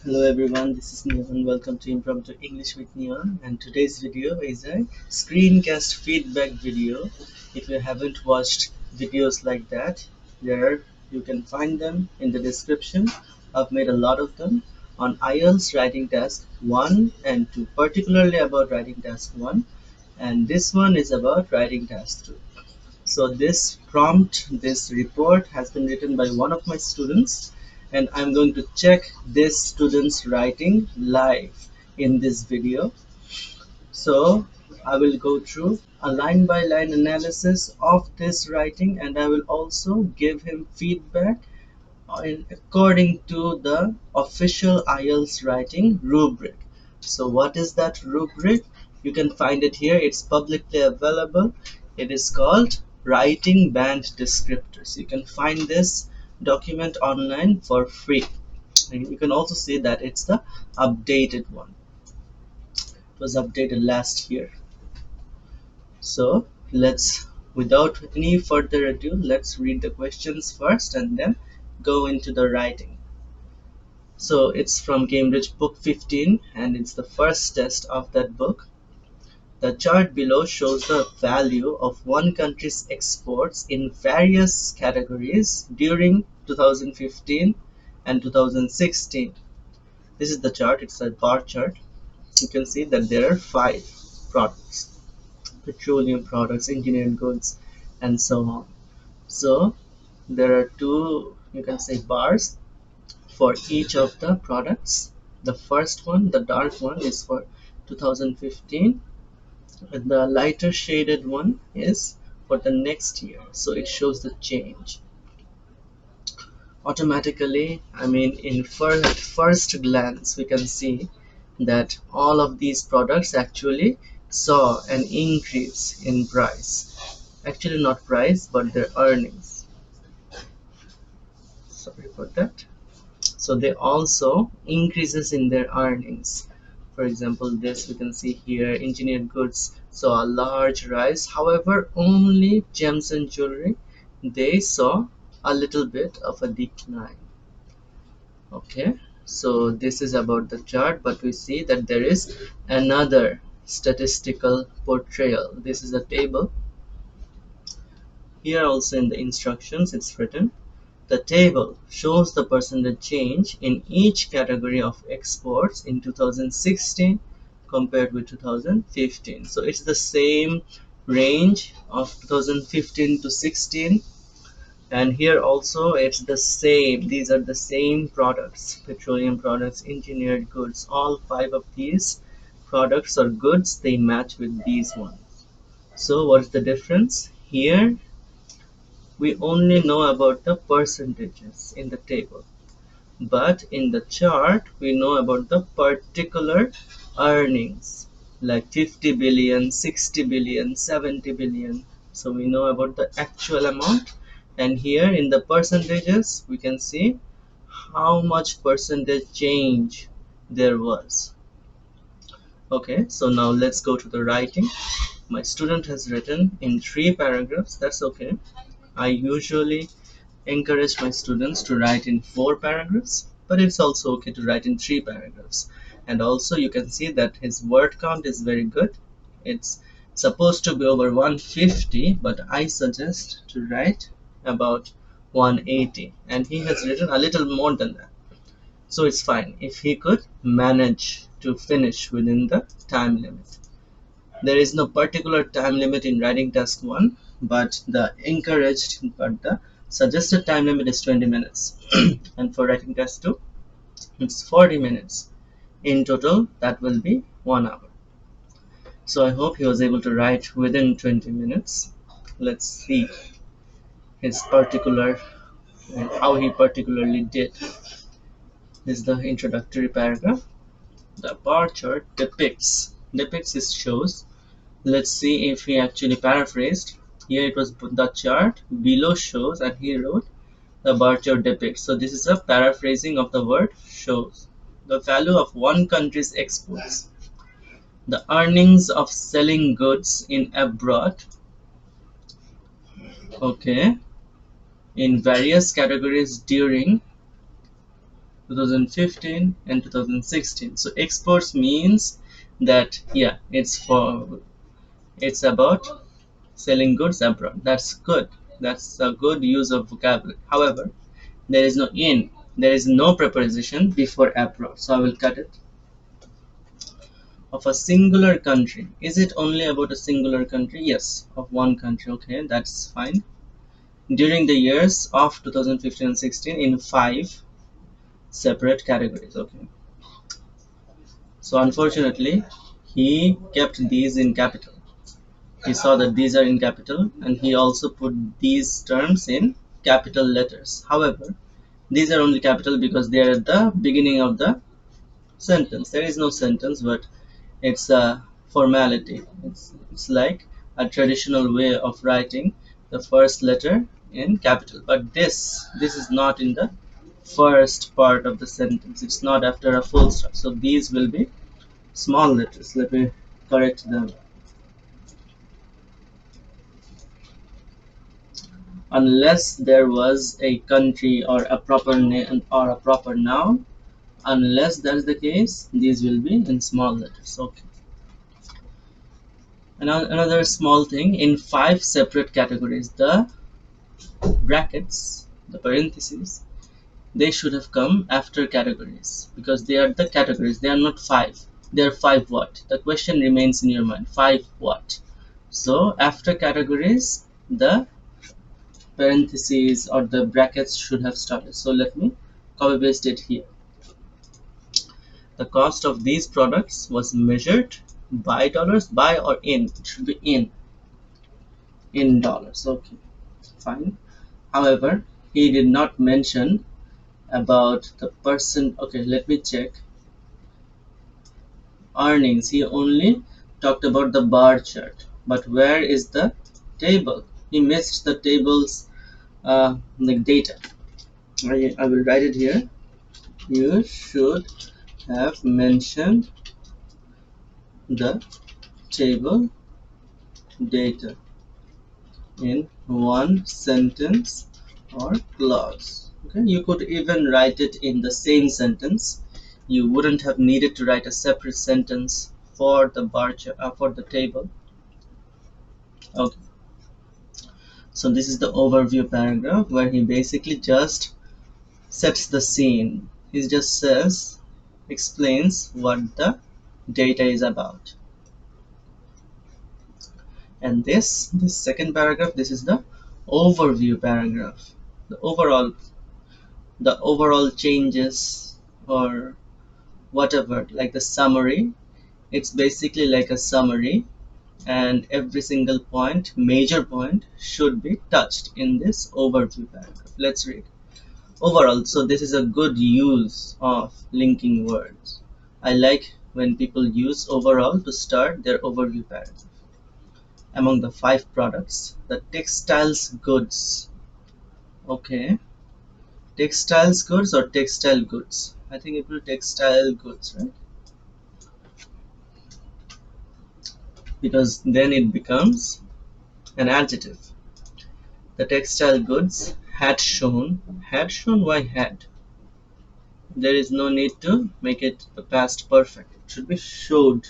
Hello everyone, this is Neon. Welcome to Impromptu English with Neon. And today's video is a screencast feedback video. If you haven't watched videos like that, there you can find them in the description. I've made a lot of them on IELTS Writing Task 1 and 2, particularly about Writing Task 1. And this one is about Writing Task 2. So this report has been written by one of my students, and I'm going to check this student's writing live in this video. So I will go through a line by line analysis of this writing, and I will also give him feedback according to the official IELTS writing rubric. So what is that rubric? You can find it here. It's publicly available. It is called Writing Band Descriptors. You can find this document online for free. And you can also see that it's the updated one. It was updated last year. So without any further ado, let's read the questions first and then go into the writing. So it's from Cambridge Book 15 and it's the first test of that book. The chart below shows the value of one country's exports in various categories during 2015 and 2016. This is the chart, it's a bar chart. You can see that there are 5 products: petroleum products, engineered goods, and so on. So there are 2, you can say, bars for each of the products. The first one, the dark one, is for 2015, and the lighter shaded one is for the next year. So it shows the change automatically. I mean, at first glance we can see that all of these products actually saw an increase in price. Actually not price, but their earnings. Sorry for that. So they also increases in their earnings. For example, this we can see here, engineered goods saw a large rise. However, only gems and jewelry, they saw a little bit of a decline. Okay, so this is about the chart, but we see that there is another statistical portrayal. This is a table. Here also in the instructions it's written, the table shows the percentage change in each category of exports in 2016 compared with 2015. So it's the same range of 2015 to 16, and here also it's the same. These are the same products: petroleum products, engineered goods. All 5 of these products or goods, they match with these ones. So what is the difference? Here we only know about the percentages in the table, but in the chart we know about the particular earnings, like 50 billion, 60 billion, 70 billion. So we know about the actual amount, and here in the percentages we can see how much percentage change there was. Okay, so now let's go to the writing. My student has written in 3 paragraphs. That's okay. I usually encourage my students to write in 4 paragraphs, but it's also okay to write in 3 paragraphs. And also you can see that his word count is very good. It's supposed to be over 150, but I suggest to write about 180, and he has written a little more than that. So it's fine if he could manage to finish within the time limit. There is no particular time limit in writing task 1, but the suggested time limit is 20 minutes. And for writing task 2, it's 40 minutes. In total, that will be 1 hour. So I hope he was able to write within 20 minutes. Let's see his particular and how he particularly did. This is the introductory paragraph. The bar chart depicts his shows. Let's see if he actually paraphrased. Here it was the chart below shows, and he wrote the bar chart depicts. So this is a paraphrasing of the word shows. The value of one country's exports. The earnings of selling goods in abroad. Okay. In various categories during 2015 and 2016. So exports means that, yeah, it's about selling goods abroad. That's good. That's a good use of vocabulary. However, there is no in, there is no preposition before abroad, so I will cut it. Of a singular country. Is it only about a singular country? Yes, of one country. Okay, that's fine. During the years of 2015 and 16 in 5 separate categories. Okay, so unfortunately he kept these in capital. He saw that these are in capital, and he also put these terms in capital letters. However, these are only capital because they are at the beginning of the sentence. There is no sentence, but it's a formality. It's like a traditional way of writing the first letter in capital. But this is not in the first part of the sentence. It's not after a full stop. So these will be small letters. Let me correct them. Unless there was a country or a proper name or a proper noun, unless that's the case, these will be in small letters. Okay. And another small thing, in 5 separate categories, the brackets, the parentheses, they should have come after categories because they are the categories. They are not 5. They are 5 what? The question remains in your mind. 5 what? So after categories, the parentheses or the brackets should have started. So let me copy paste it here. The cost of these products was measured by dollars, by or in. It should be in dollars. Okay, fine. However, he did not mention about the person. Okay, let me check. Earnings. He only talked about the bar chart. But where is the table? He missed the tables, like data. I will write it here. You should have mentioned the table data in one sentence or clause. Okay, you could even write it in the same sentence. You wouldn't have needed to write a separate sentence for the bar chart, for the table. Okay, so this is the overview paragraph where he basically just sets the scene. He just says, explains what the data is about. And this second paragraph, this is the overview paragraph. The overall changes, or whatever, like the summary. It's basically like a summary, and every single point, major point, should be touched in this overview paragraph. Let's read. Overall, so this is a good use of linking words. I like when people use overall to start their overview paragraph. Among the 5 products, the textiles goods. Okay, textiles goods or textile goods? I think it will textile goods, right? Because then it becomes an adjective. The textile goods had shown. Why had? There is no need to make it the past perfect. It should be showed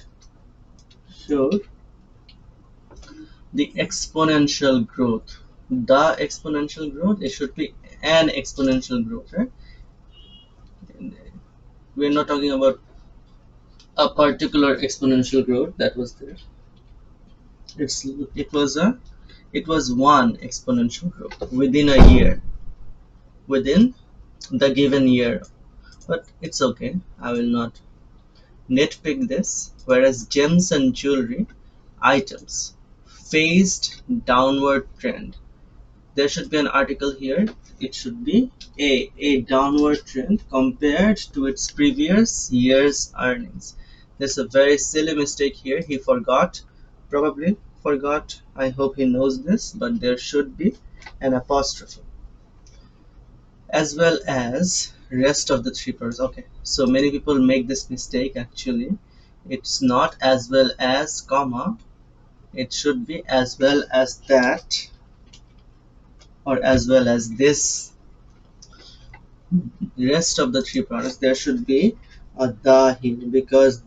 the exponential growth. The exponential growth, it should be an exponential growth, right? We're not talking about a particular exponential growth that was there. It was one exponential growth within a year, within the given year. But it's okay, I will not nitpick this. Whereas gems and jewelry items faced downward trend. There should be an article here. It should be a downward trend compared to its previous year's earnings. There's a very silly mistake here. He probably forgot. I hope he knows this, but there should be an apostrophe, as well as rest of the 3 parts. Okay, so many people make this mistake. Actually, it's not as well as comma. It should be as well as that, or as well as this. rest of the three products, there should be a the here, because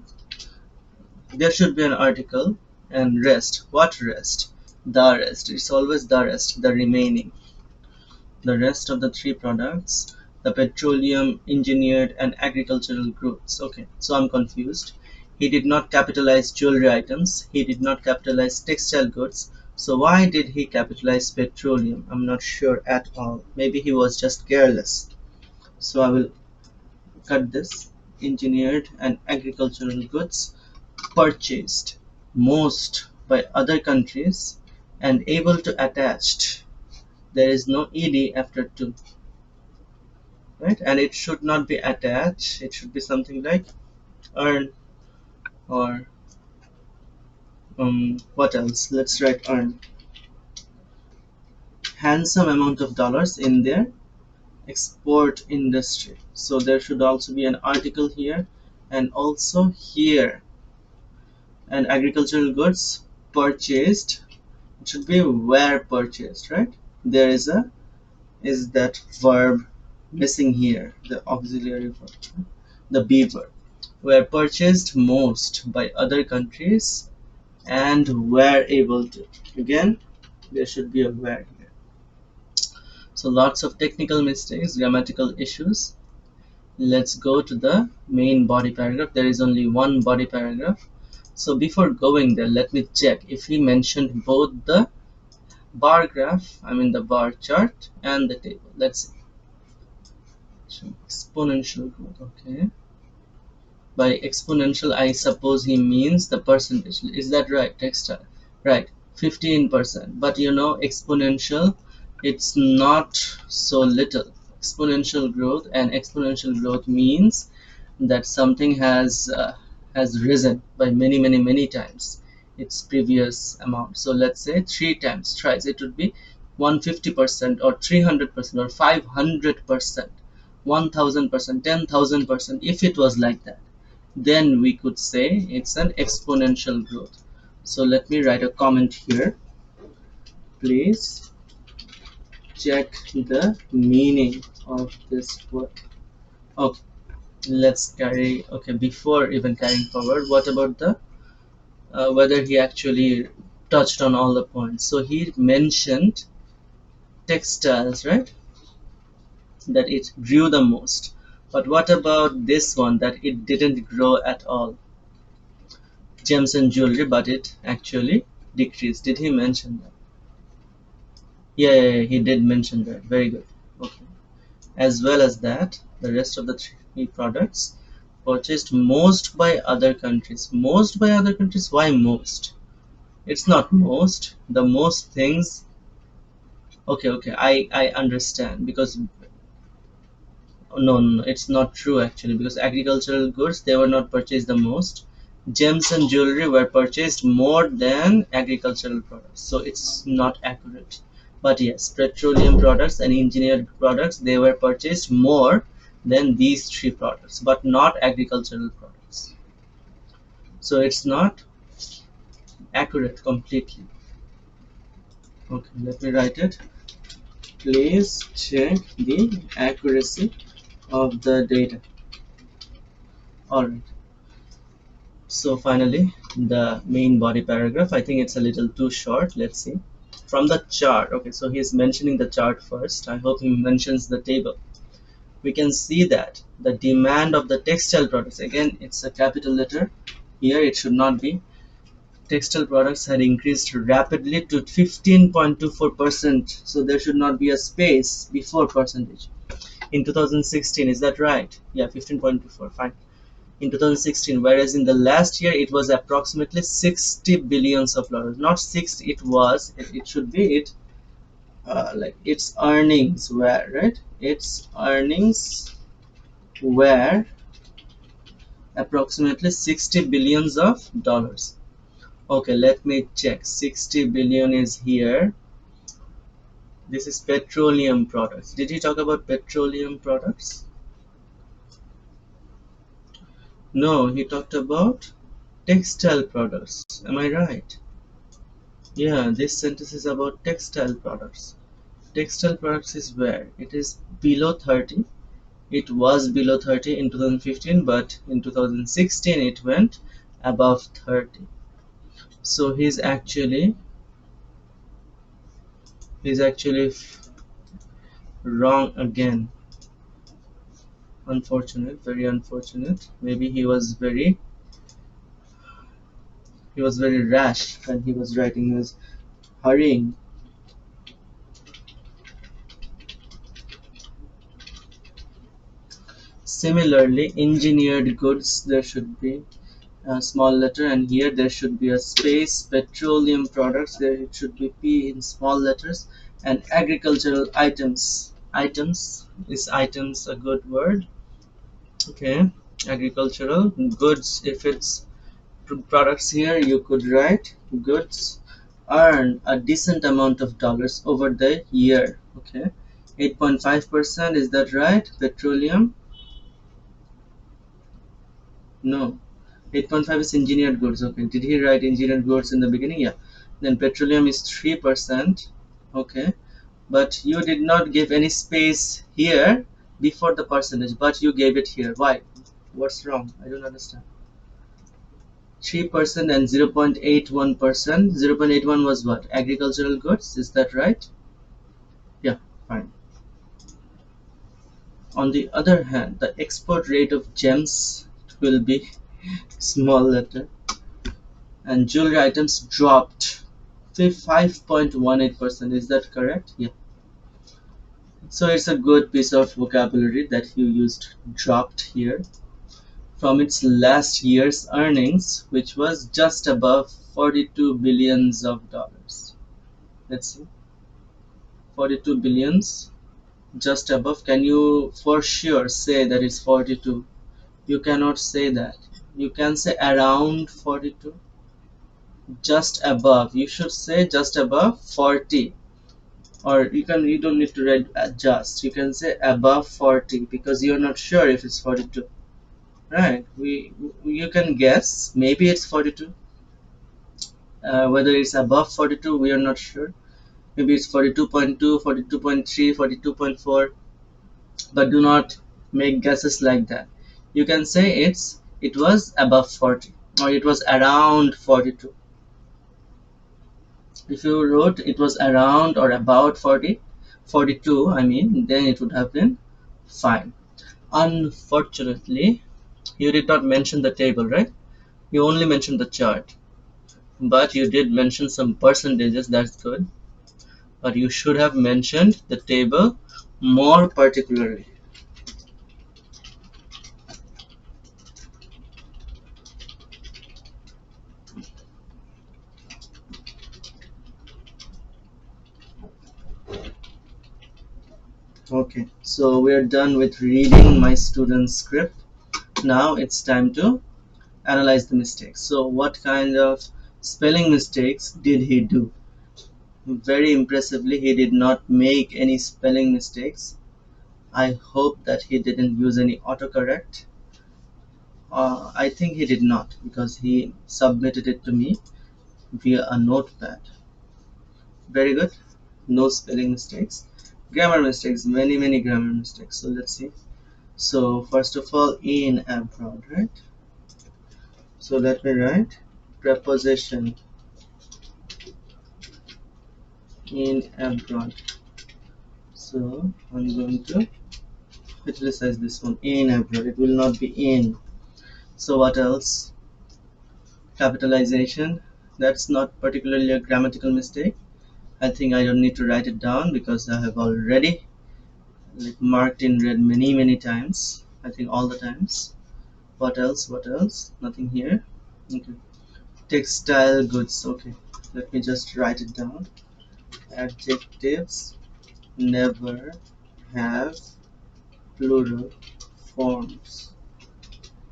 there should be an article and rest. What rest? The rest. It's always the rest, the remaining. The rest of the three products, the petroleum, engineered, and agricultural goods. Okay, so I'm confused. He did not capitalize jewelry items. He did not capitalize textile goods. So why did he capitalize petroleum? I'm not sure at all. Maybe he was just careless. So I will cut this. Engineered and agricultural goods purchased most by other countries and able to attached. There is no ed after to, right? And it should not be attached. It should be something like earn, or what else? Let's write earn. Handsome amount of dollars in their export industry. So there should also be an article here, and also here. And agricultural goods purchased, it should be where purchased, right? There is that verb missing here, the auxiliary verb, the be verb. Were purchased most by other countries and were able to. Again, there should be a were here. So lots of technical mistakes, grammatical issues. Let's go to the main body paragraph. There is only one body paragraph. So before going there, let me check if he mentioned both the bar graph, I mean the bar chart, and the table. Let's see. So exponential growth, okay. By exponential, I suppose he means the percentage. Is that right? Textile, right? 15%. But you know, exponential, it's not so little. Exponential growth, and exponential growth means that something has risen by many times its previous amount. So let's say 3 times, thrice. It would be 150% or 300% or 500%, 1000%, 10,000%. If it was like that, then we could say it's an exponential growth. So let me write a comment here. Please check the meaning of this word. Okay, let's carry. Okay, before even carrying forward, what about the whether he actually touched on all the points? So he mentioned textiles, right? That it grew the most. But what about this one, that it didn't grow at all? Gems and jewelry, but it actually decreased. Did he mention that? Yeah, he did mention that. Very good. Okay. As well as that, the rest of the three products purchased most by other countries. Most by other countries? Why most? It's not most. The most things. Okay. I understand, because no, it's not true actually, because agricultural goods, they were not purchased the most. Gems and jewelry were purchased more than agricultural products, so it's not accurate. But yes, petroleum products and engineered products, they were purchased more than these three products, but not agricultural products. So it's not accurate completely. Okay, let me write it. Please check the accuracy of the data. Alright. So finally, the main body paragraph. I think it's a little too short. Let's see. From the chart. Okay, so he's mentioning the chart first. I hope he mentions the table. We can see that the demand of the textile products, again, it's a capital letter. Here it should not be. Textile products had increased rapidly to 15.24%. So there should not be a space before percentage. In 2016, is that right? Yeah, 15.24, fine. In 2016, whereas in the last year it was approximately 60 billions of dollars. Not 6, it should be like its earnings were, right? Its earnings were approximately 60 billions of dollars. Okay, let me check. 60 billion is here. This is petroleum products. Did he talk about petroleum products? No, he talked about textile products. Am I right? Yeah, this sentence is about textile products. Textile products is where? It is below 30. It was below 30 in 2015, but in 2016 it went above 30. So he's actually wrong again. Unfortunate, very unfortunate. Maybe he was very rash when he was writing. He was hurrying. Similarly, engineered goods, there should be a small letter, and here there should be a space. Petroleum products, there it should be P in small letters. And agricultural items. Items, is items a good word? Okay. Agricultural goods, if it's products, here you could write goods earn a decent amount of dollars over the year. Okay. 8.5%, is that right? Petroleum, no. 8.5 is engineered goods. Okay, did he write engineered goods in the beginning? Yeah. Then petroleum is 3%. Okay, but you did not give any space here before the percentage, but you gave it here. Why? What's wrong? I don't understand. 3% and 0.81%. 0.81 was what? Agricultural goods. Is that right? Yeah, fine. On the other hand, the export rate of gems will be small letter, and jewelry items dropped 5.18%. Is that correct? Yeah. So it's a good piece of vocabulary that you used dropped here from its last year's earnings, which was just above 42 billions of dollars. Let's see. 42 billions, just above. Can you for sure say that it's 42? You cannot say that. You can say around 42. Just above. You should say just above 40. Or you don't need to write just. You can say above 40 because you're not sure if it's 42. Right? You can guess. Maybe it's 42. Whether it's above 42, we are not sure. Maybe it's 42.2, 42.3, 42.4. But do not make guesses like that. You can say it was above 40 or it was around 42. If you wrote it was around or about 40, 42, I mean, then it would have been fine. Unfortunately, you did not mention the table, right? You only mentioned the chart, but you did mention some percentages. That's good, but you should have mentioned the table more particularly. Okay, so we are done with reading my student's script. Now it's time to analyze the mistakes. So what kind of spelling mistakes did he do? Very impressively, he did not make any spelling mistakes. I hope that he didn't use any autocorrect. I think he did not because he submitted it to me via a notepad. Very good. No spelling mistakes. Grammar mistakes, many grammar mistakes. So let's see. So first of all, in abroad, right? So let me write preposition in abroad. So I'm going to italicize this one, in abroad. It will not be in. So what else? Capitalization. That's not particularly a grammatical mistake. I think I don't need to write it down because I have already marked in red many times. I think all the times. What else? What else? Nothing here. Okay. Textile goods. Okay. Let me just write it down. Adjectives never have plural forms.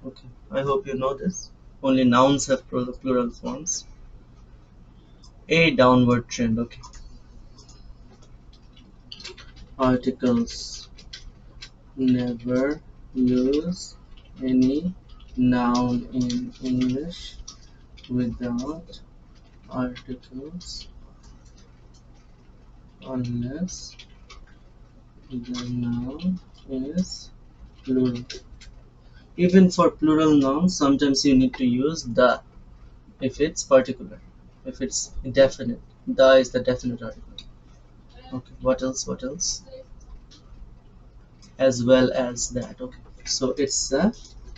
Okay. I hope you know this. Only nouns have plural forms. A downward trend. Okay. Articles never use any noun in English without articles unless the noun is Plural. Even for plural nouns, sometimes you need to use the if it's particular. If it's definite, the is the definite article. Okay, what else? What else? As well as that. Okay, so it's a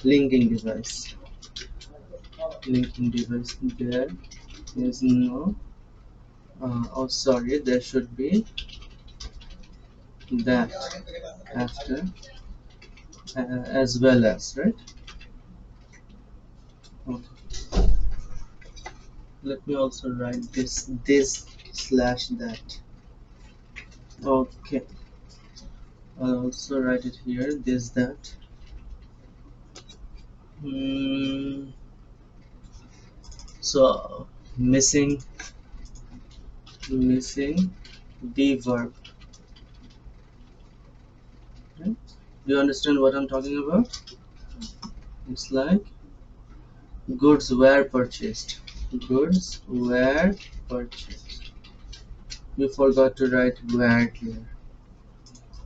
linking device. Linking device. There is no. Oh, sorry. There should be that after as well as, right? Okay. Let me also write this slash that. Okay. I'll also write it here. This that. Hmm. So missing the verb. Right? Do you understand what I'm talking about? It's like goods were purchased. Goods were purchased. You forgot to write were here.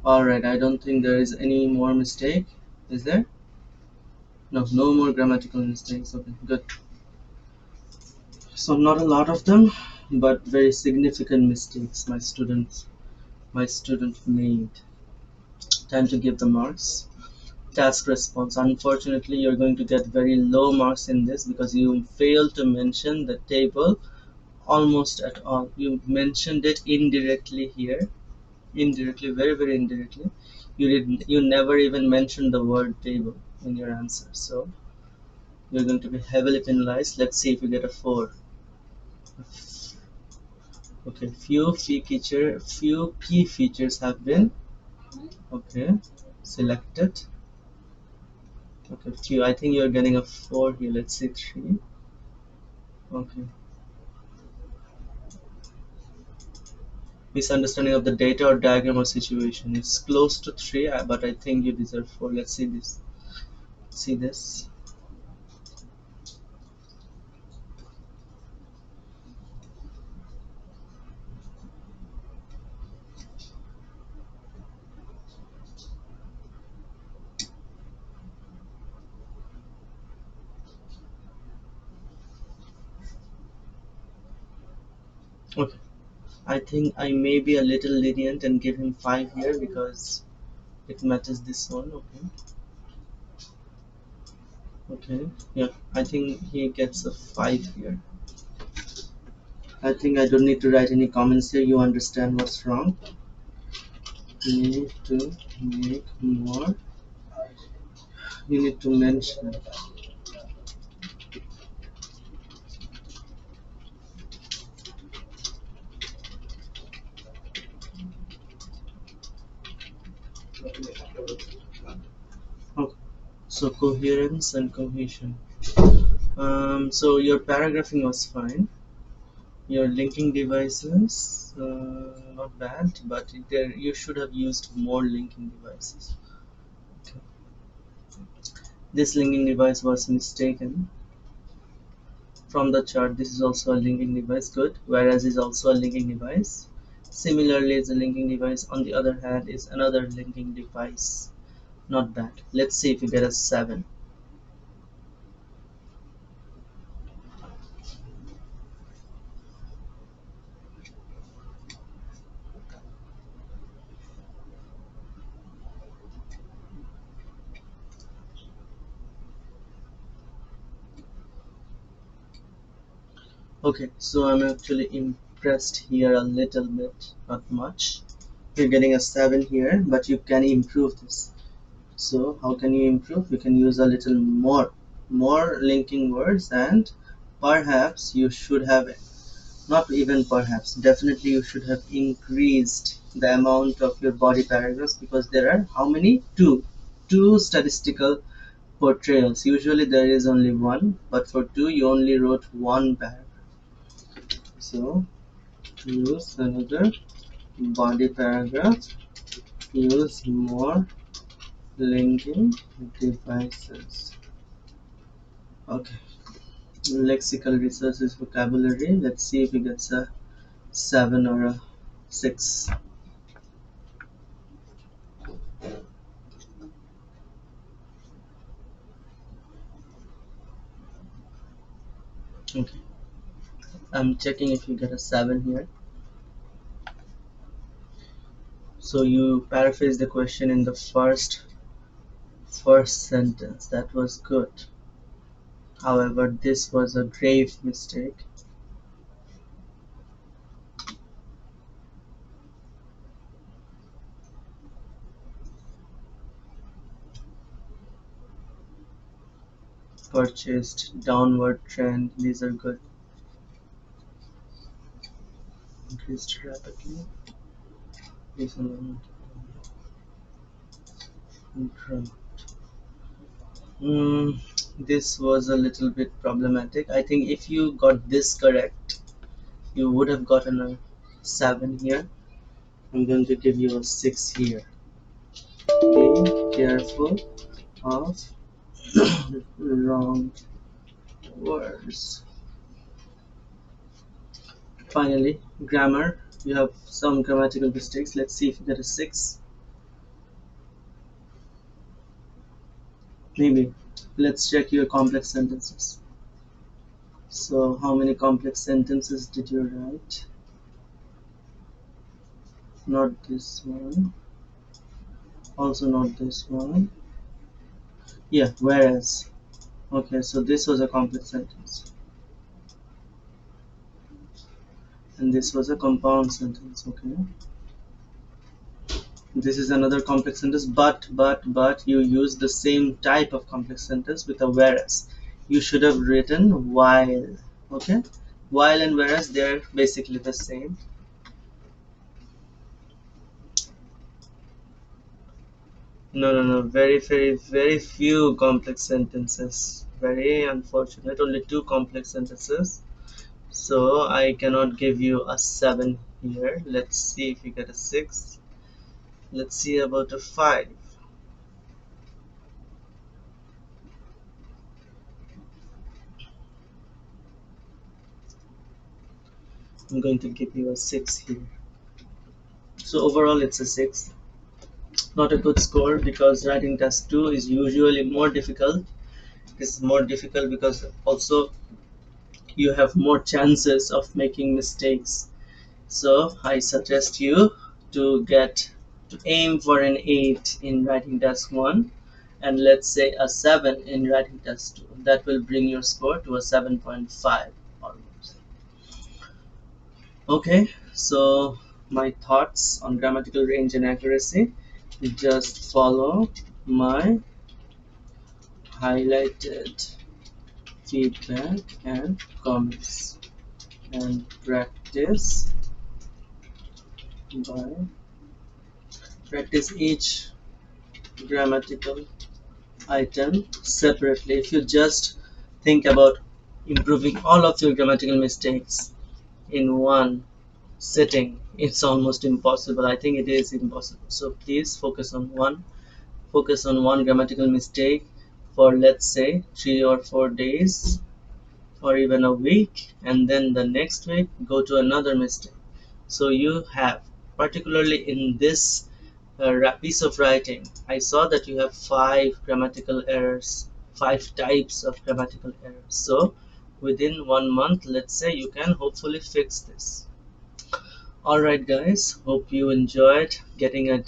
Alright, I don't think there is any more mistake. Is there? No, no more grammatical mistakes. Okay, good. So not a lot of them, but very significant mistakes my student made. Time to give the marks. Task response. Unfortunately, you're going to get very low marks in this because you failed to mention the table almost at all. You mentioned it indirectly here, indirectly, very, very indirectly. You never even mentioned the word table in your answer. So you're going to be heavily penalized. Let's see if you get a 4. Okay, few key features have been okay selected. Okay, few. I think you're getting a 4 here. Let's see 3. Okay. Misunderstanding of the data or diagram or situation. It's close to 3, but I think you deserve 4. Let's see this. See this. Okay. I think I may be a little lenient and give him 5 here because it matches this one. Okay. Okay. Yeah. I think he gets a 5 here. I think I don't need to write any comments here. You understand what's wrong. You need to make more. You need to mention. Okay. So coherence and cohesion. So your paragraphing was fine. Your linking devices, not bad, but there you should have used more linking devices. Okay. This linking device was mistaken from the chart. This is also a linking device, good. Whereas is also a linking device. Similarly, is a linking device. On the other hand, is another linking device. Not bad. Let's see if you get a 7. Okay, so I'm actually impressed here a little bit, not much. You're getting a 7 here, but you can improve this. So how can you improve? You can use a little more linking words, and perhaps you should have, not even perhaps, definitely you should have increased the amount of your body paragraphs, because there are how many? Two statistical portrayals. Usually there is only one, but for two you only wrote one paragraph. So use another body paragraph, use more linking devices. Okay. Lexical resources, vocabulary. Let's see if he gets a 7 or a 6. Okay, I'm checking if you get a 7 here. So you paraphrase the question in the first sentence. That was good. However, this was a grave mistake. Purchased, downward trend, these are good. Increased rapidly. Hmm, this was a little bit problematic. I think if you got this correct, you would have gotten a 7 here. I'm going to give you a 6 here. Be careful of wrong words. Finally, grammar. You have some grammatical mistakes. Let's see if you get a 6. Maybe. Let's check your complex sentences. So, how many complex sentences did you write? Not this one. Also, not this one. Yeah, whereas. Okay, so this was a complex sentence. And this was a compound sentence. Okay. This is another complex sentence, but you use the same type of complex sentence with a whereas. You should have written while. Okay, while and whereas, they're basically the same. No, very few complex sentences. Very unfortunate, only two complex sentences. So I cannot give you a 7 here. Let's see if you get a 6. Let's see about a 5. I'm going to give you a 6 here. So overall it's a 6. Not a good score because writing task 2 is usually more difficult. It's more difficult because also you have more chances of making mistakes. So I suggest you to aim for an 8 in writing task 1 and let's say a 7 in writing task 2. That will bring your score to a 7.5 almost. Okay, so my thoughts on grammatical range and accuracy. Just follow my highlighted feedback and comments and by practice each grammatical item separately. If you just think about improving all of your grammatical mistakes in one sitting, it's almost impossible. I think it is impossible. So please focus on one grammatical mistake for let's say 3 or 4 days or even a week, and then the next week go to another mistake. So you have, particularly in this piece of writing, I saw that you have 5 grammatical errors, 5 types of grammatical errors. So within 1 month, let's say, you can hopefully fix this. Alright guys, hope you enjoyed getting a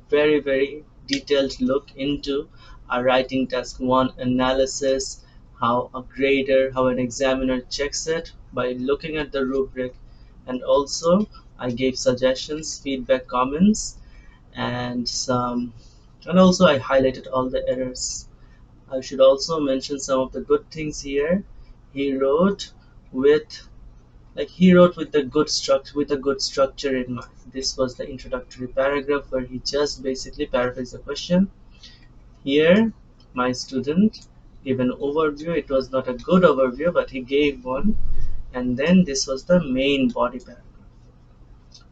very detailed look into a writing task 1 analysis, how a grader, how an examiner checks it by looking at the rubric, and also I gave suggestions, feedback, comments, and also I highlighted all the errors. I should also mention some of the good things here. He wrote with he wrote with the good structure, with a good structure in mind. This was the introductory paragraph where he just basically paraphrased the question. Here my student gave an overview. It was not a good overview, but he gave one, and then this was the main body paragraph,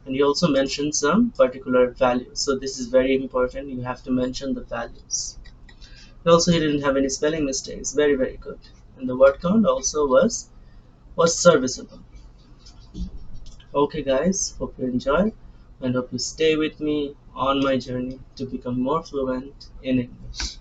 and he also mentioned some particular values. So this is very important, you have to mention the values. And also he didn't have any spelling mistakes. Very good. And the word count also was serviceable. Okay guys, hope you enjoy and hope you stay with me on my journey to become more fluent in English.